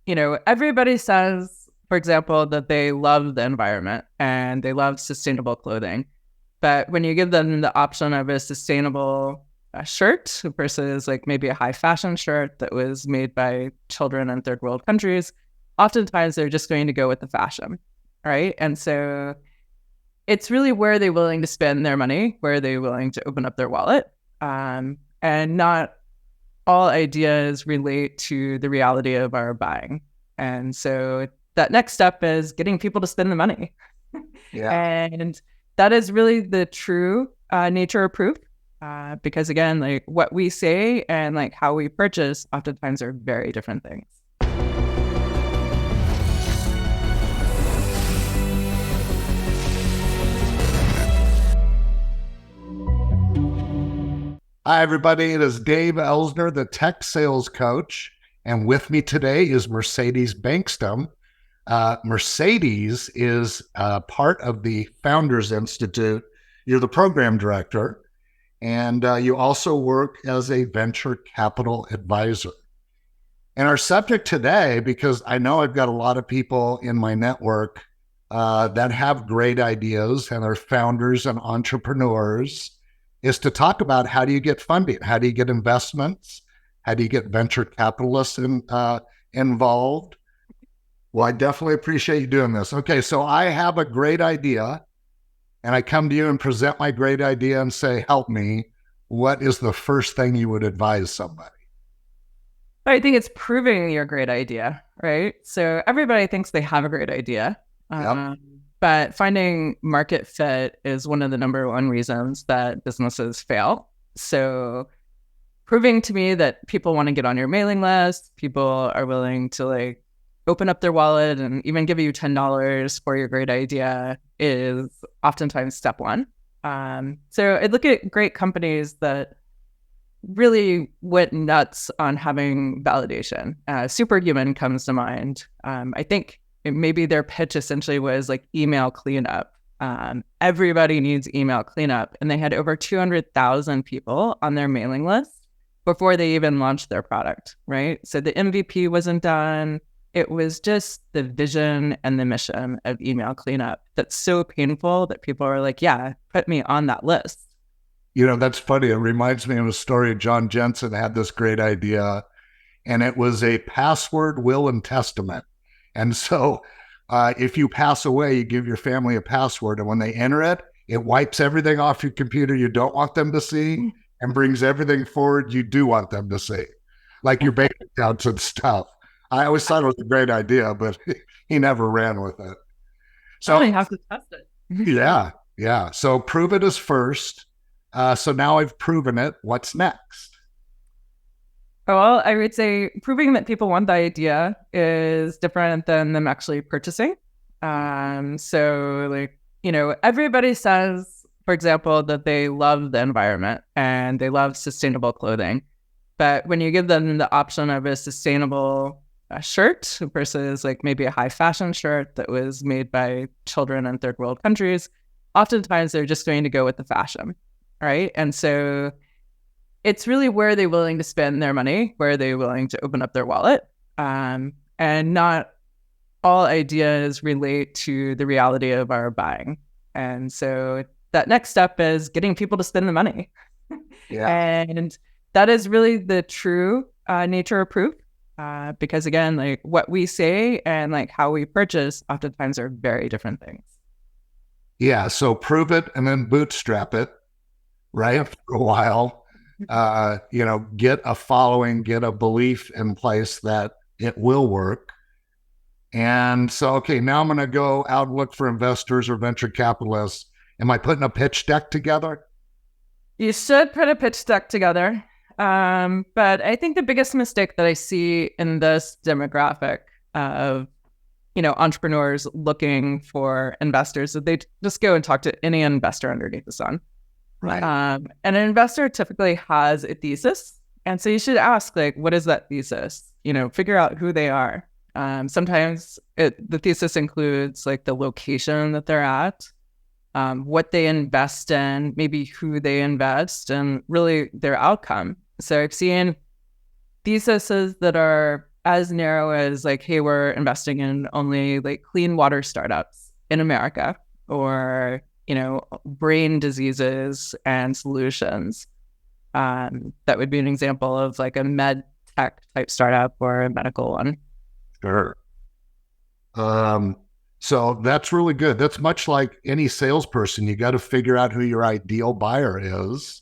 everybody says, for example, that they love the environment and they love sustainable clothing. But when you give them the option of a sustainable shirt versus like maybe a high fashion shirt that was made by children in third world countries, oftentimes they're just going to go with the fashion, right? And so it's really where they're willing to spend their money, where they're willing to open up their wallet. And not all ideas relate to the reality of our buying. And so that next step is getting people to spend the money. Yeah. And that is really the true nature of proof. Because again, like what we say and like how we purchase oftentimes are very different things. Hi, everybody. It is Dave Elsner, the tech sales coach. And with me today is Mercedes Bankston. Mercedes is part of the Founders Institute. You're the program director, and you also work as a venture capital advisor. And our subject today, because I know I've got a lot of people in my network that have great ideas and are founders and entrepreneurs, is to talk about how do you get funding? How do you get investments? How do you get venture capitalists involved? Well, I definitely appreciate you doing this. Okay, so I have a great idea, and I come to you and present my great idea and say, help me. What is the first thing you would advise somebody? I think it's proving your great idea, right? So everybody thinks they have a great idea. Yep. But finding market fit is one of the number one reasons that businesses fail. So proving to me that people want to get on your mailing list, people are willing to like open up their wallet and even give you $10 for your great idea is oftentimes step one. So I look at great companies that really went nuts on having validation. Superhuman comes to mind. I think maybe their pitch essentially was like email cleanup. Everybody needs email cleanup. And they had over 200,000 people on their mailing list before they even launched their product, right? So the MVP wasn't done. It was just the vision and the mission of email cleanup that's so painful that people are like, yeah, put me on that list. You know, that's funny. It reminds me of a story. John Jensen had this great idea, and it was a password, will, and testament. And so if you pass away, you give your family a password, and when they enter it, it wipes everything off your computer you don't want them to see and brings everything forward you do want them to see, like your bank accounts and stuff. I always thought it was a great idea, but he never ran with it. I So, have to test it. yeah. So prove it is first. So now I've proven it. What's next? Well, I would say proving that people want the idea is different than them actually purchasing. So like, everybody says, for example, that they love the environment and they love sustainable clothing. But when you give them the option of a sustainable shirt versus like maybe a high fashion shirt that was made by children in third world countries, oftentimes they're just going to go with the fashion, right? And so it's really where they're willing to spend their money, where they're willing to open up their wallet. And not all ideas relate to the reality of our buying. And so that next step is getting people to spend the money. Yeah. And that is really the true nature of proof. Because again, like what we say and like how we purchase oftentimes are very different things. Yeah. So prove it and then bootstrap it, right? For a while. Get a following, get a belief in place that it will work. And so, okay, now I'm going to go out and look for investors or venture capitalists. Am I putting a pitch deck together? You should put a pitch deck together. But I think the biggest mistake that I see in this demographic of, entrepreneurs looking for investors is they just go and talk to any investor underneath the sun. Right. And an investor typically has a thesis. And so you should ask, like, what is that thesis? Figure out who they are. Sometimes the thesis includes like the location that they're at, what they invest in, maybe who they invest, and really their outcome. So I've seen theses that are as narrow as like, hey, we're investing in only like clean water startups in America, or, brain diseases and solutions. That would be an example of like a med tech type startup or a medical one. Sure. So that's really good. That's much like any salesperson. You got to figure out who your ideal buyer is,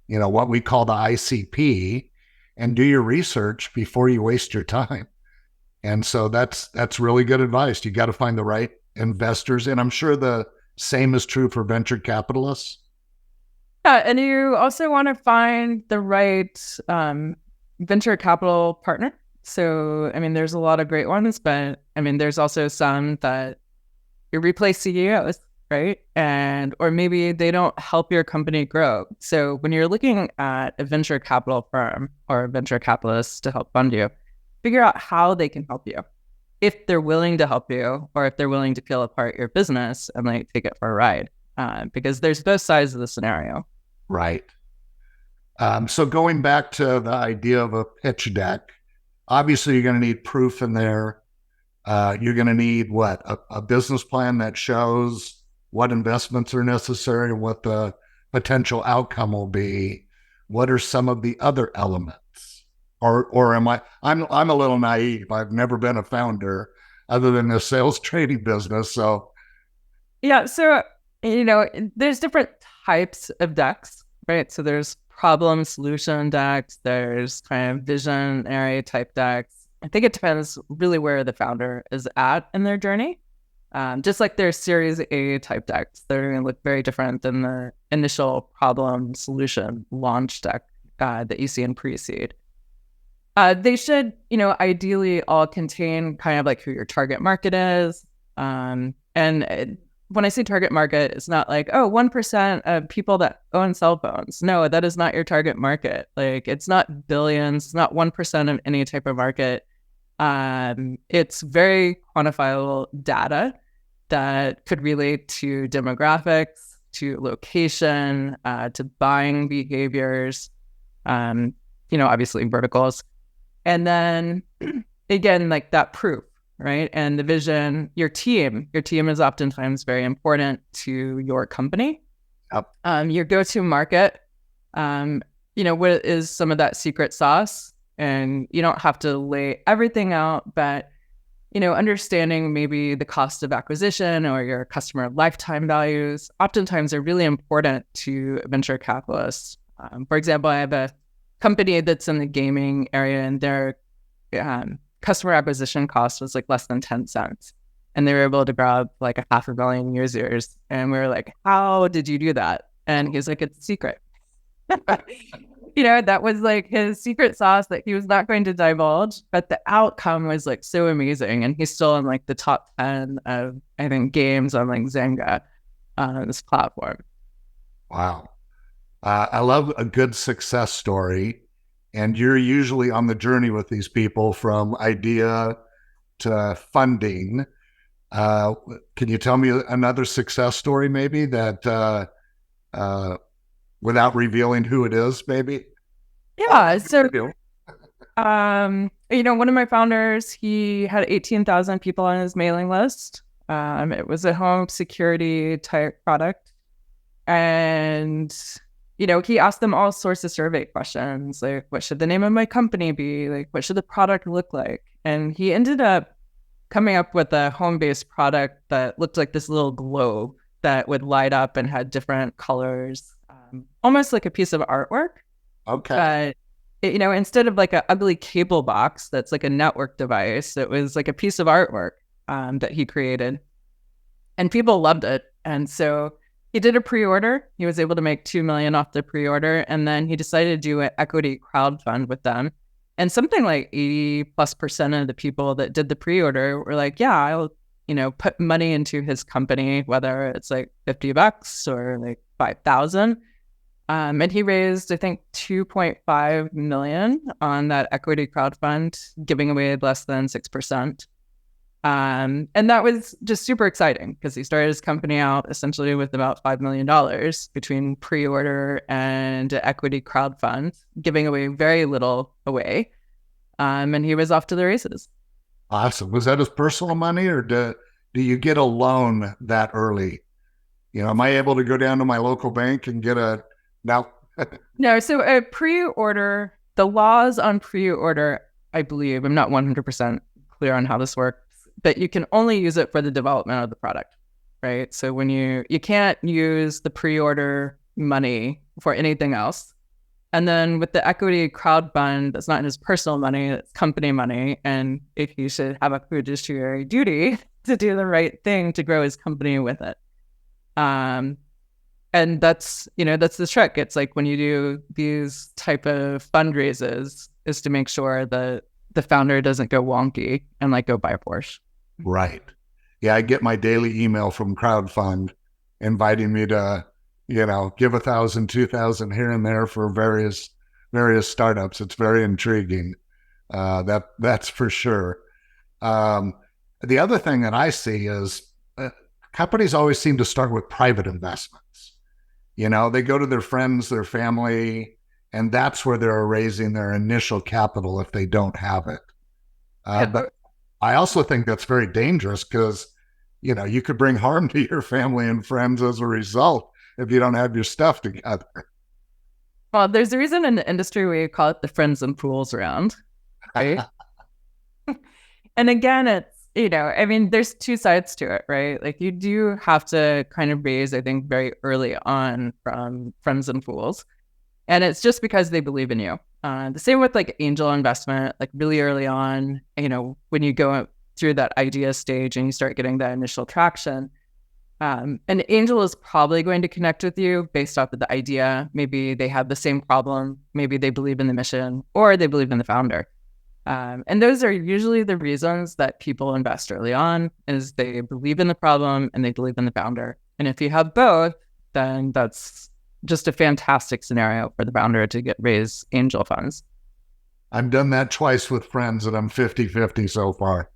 what we call the ICP, and do your research before you waste your time. And so that's really good advice. You got to find the right investors. And I'm sure the same is true for venture capitalists. Yeah, and you also want to find the right venture capital partner. So, there's a lot of great ones, but there's also some that you replace CEOs, right? Or maybe they don't help your company grow. So when you're looking at a venture capital firm or a venture capitalist to help fund you, figure out how they can help you. If they're willing to help you, or if they're willing to peel apart your business and like take it for a ride, because there's both sides of the scenario. Right. So going back to the idea of a pitch deck, obviously you're going to need proof in there. You're going to need what? A business plan that shows what investments are necessary and what the potential outcome will be. What are some of the other elements? Or I'm a little naive. I've never been a founder other than the sales trading business. So yeah, so there's different types of decks, right? So there's problem solution decks, there's kind of visionary type decks. I think it depends really where the founder is at in their journey. Just like there's Series A type decks, they're going to look very different than the initial problem solution launch deck that you see in pre-seed. They should, ideally all contain kind of like who your target market is. When I say target market, it's not like, 1% of people that own cell phones. No, that is not your target market. Like, it's not billions, it's not 1% of any type of market. It's very quantifiable data that could relate to demographics, to location, to buying behaviors, obviously verticals. And then again, like that proof, right? And the vision, your team is oftentimes very important to your company. Yep. Your go-to market, what is some of that secret sauce? And you don't have to lay everything out, but, understanding maybe the cost of acquisition or your customer lifetime values oftentimes are really important to venture capitalists. For example, I have a company that's in the gaming area, and their customer acquisition cost was like less than 10 cents. And they were able to grab like 500,000 users. And we were like, how did you do that? And he's like, it's a secret. That was like his secret sauce that he was not going to divulge, but the outcome was like so amazing. And he's still in like the top 10 of, I think, games on like Zynga, this platform. Wow. I love a good success story. And you're usually on the journey with these people from idea to funding. Can you tell me another success story maybe that without revealing who it is, maybe? Yeah. So, one of my founders, he had 18,000 people on his mailing list. It was a home security type product. And, he asked them all sorts of survey questions, like, what should the name of my company be? Like, what should the product look like? And he ended up coming up with a home-based product that looked like this little globe that would light up and had different colors, almost like a piece of artwork. Okay. But, instead of like an ugly cable box that's like a network device, it was like a piece of artwork that he created. And people loved it. And so he did a pre-order. He was able to make $2 million off the pre-order. And then he decided to do an equity crowdfund with them. And something like 80+% of the people that did the pre-order were like, yeah, I'll, put money into his company, whether it's like $50 or like 5,000. And he raised, I think, 2.5 million on that equity crowdfund, giving away less than 6%. And that was just super exciting because he started his company out essentially with about $5 million between pre-order and equity crowdfund, giving away very little away. And he was off to the races. Awesome. Was that his personal money, or do you get a loan that early? Am I able to go down to my local bank and get a now? No, so a pre-order, the laws on pre-order, I believe, I'm not 100% clear on how this works, but you can only use it for the development of the product, right? So when you can't use the pre-order money for anything else. And then with the equity crowd fund, that's not his personal money, it's company money. And if he should have a fiduciary duty to do the right thing to grow his company with it. And that's the trick. It's like when you do these type of fundraisers is to make sure that the founder doesn't go wonky and like go buy a Porsche. Right. Yeah, I get my daily email from crowdfund inviting me to, give 1,000, 2,000 here and there for various startups. It's very intriguing. That's for sure. The other thing that I see is companies always seem to start with private investments. They go to their friends, their family, and that's where they're raising their initial capital if they don't have it. But I also think that's very dangerous because, you could bring harm to your family and friends as a result if you don't have your stuff together. Well, there's a reason in the industry we call it the friends and fools round, right? And again, it's, there's two sides to it, right? Like you do have to kind of raise, I think, very early on from friends and fools. And it's just because they believe in you. The same with like angel investment, like really early on, when you go through that idea stage and you start getting that initial traction, an angel is probably going to connect with you based off of the idea. Maybe they have the same problem. Maybe they believe in the mission or they believe in the founder. And those are usually the reasons that people invest early on is they believe in the problem and they believe in the founder. And if you have both, then that's just a fantastic scenario for the founder to raise angel funds. I've done that twice with friends and I'm 50-50 so far.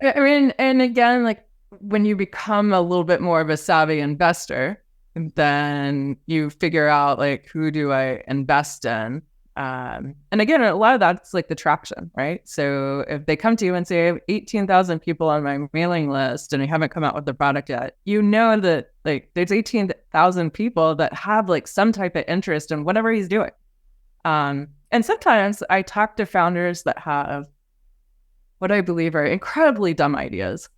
And again, like when you become a little bit more of a savvy investor, then you figure out like, who do I invest in? And again, a lot of that's like the traction, right? So if they come to you and say, I have 18,000 people on my mailing list and I haven't come out with the product yet, that like there's 18,000 people that have like some type of interest in whatever he's doing. And sometimes I talk to founders that have what I believe are incredibly dumb ideas.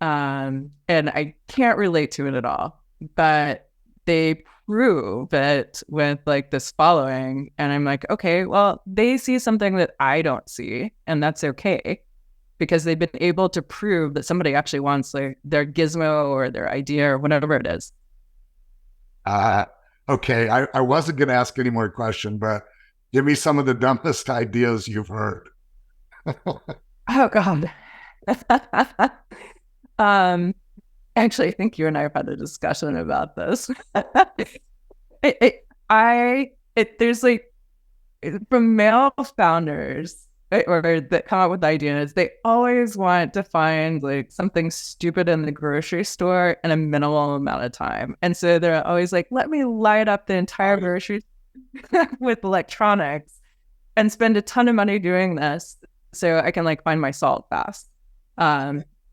And I can't relate to it at all, but they prove it with like this following. And I'm like, okay, well, they see something that I don't see, and that's okay because they've been able to prove that somebody actually wants like their gizmo or their idea or whatever it is. Okay. I wasn't going to ask any more questions, but give me some of the dumbest ideas you've heard. Oh God. Actually, I think you and I have had a discussion about this. There's like from male founders or that come up with ideas, they always want to find like something stupid in the grocery store in a minimal amount of time. And so they're always like, let me light up the entire grocery with electronics and spend a ton of money doing this so I can like find my salt fast.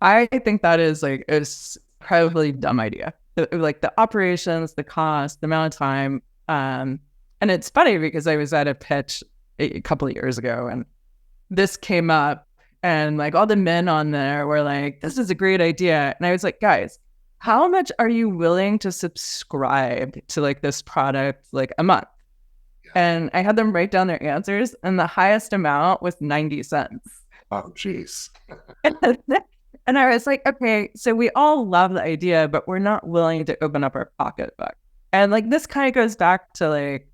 I think that is like a incredibly dumb idea. Like the operations, the cost, the amount of time. And it's funny because I was at a pitch a couple of years ago and this came up and like all the men on there were like, this is a great idea. And I was like, guys, how much are you willing to subscribe to like this product like a month? And I had them write down their answers and the highest amount was 90 cents. Oh, geez. And I was like, okay, so we all love the idea, but we're not willing to open up our pocketbook. And like, this kind of goes back to like,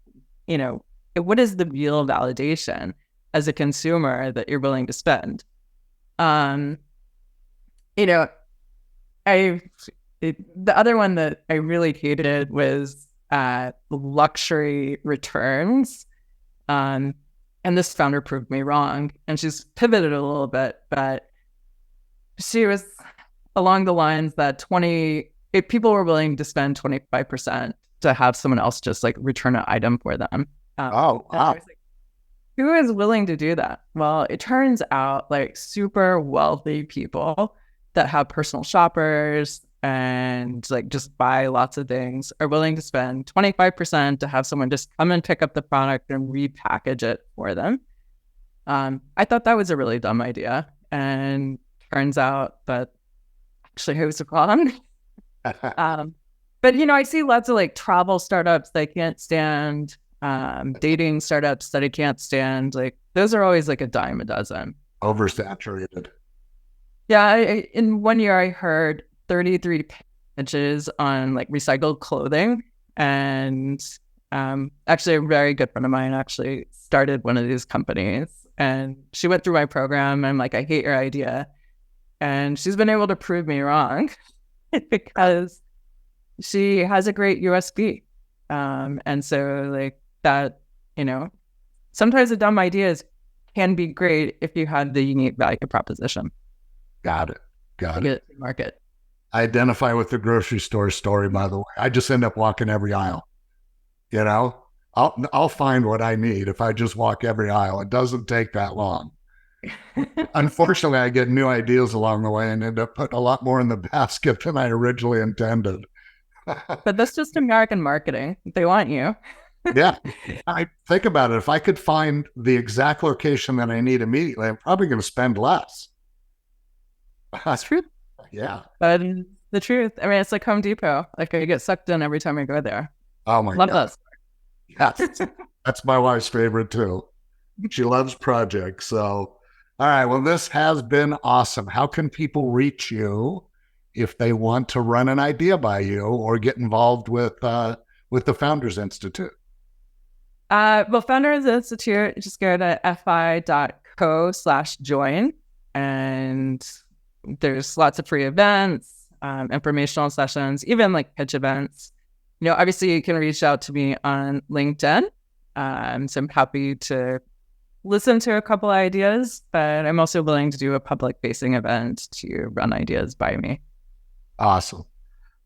what is the real validation as a consumer that you're willing to spend? The other one that I really hated was luxury returns. And this founder proved me wrong and she's pivoted a little bit, but she was along the lines that if people were willing to spend 25% to have someone else just like return an item for them. Oh, wow. who is willing to do that? Well, it turns out like super wealthy people that have personal shoppers and like just buy lots of things are willing to spend 25% to have someone just come and pick up the product and repackage it for them. I thought that was a really dumb idea. And turns out that actually I was wrong. But, I see lots of like travel startups that I can't stand, dating startups that I can't stand. Like those are always like a dime a dozen. Oversaturated. Yeah. In one year, I heard 33 pitches on like recycled clothing. And actually, a very good friend of mine actually started one of these companies. And she went through my program. And I'm like, I hate your idea. And she's been able to prove me wrong because she has a great USP. And so like that, sometimes the dumb ideas can be great if you have the unique value proposition. Got it. Get it to market. I identify with the grocery store story, by the way. I just end up walking every aisle. I'll find what I need if I just walk every aisle. It doesn't take that long. Unfortunately, I get new ideas along the way and end up putting a lot more in the basket than I originally intended. But that's just American marketing. They want you. Yeah. I think about it. If I could find the exact location that I need immediately, I'm probably going to spend less. That's true. Yeah. But the truth, I mean, it's like Home Depot. Like I get sucked in every time I go there. Oh my Love God. this. Yes. That's my wife's favorite too. She loves projects. So, all right. Well, this has been awesome. How can people reach you if they want to run an idea by you or get involved with the Founders Institute? Well, Founders Institute, just go to fi.co/join, and there's lots of free events, informational sessions, even like pitch events. Obviously you can reach out to me on LinkedIn. So I'm happy to listen to a couple ideas, but I'm also willing to do a public facing event to run ideas by me. Awesome.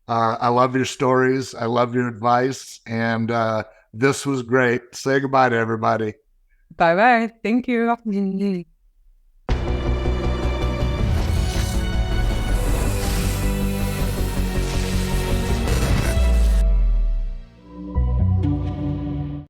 I love your stories. I love your advice. And this was great. Say goodbye to everybody. Bye-bye. Thank you.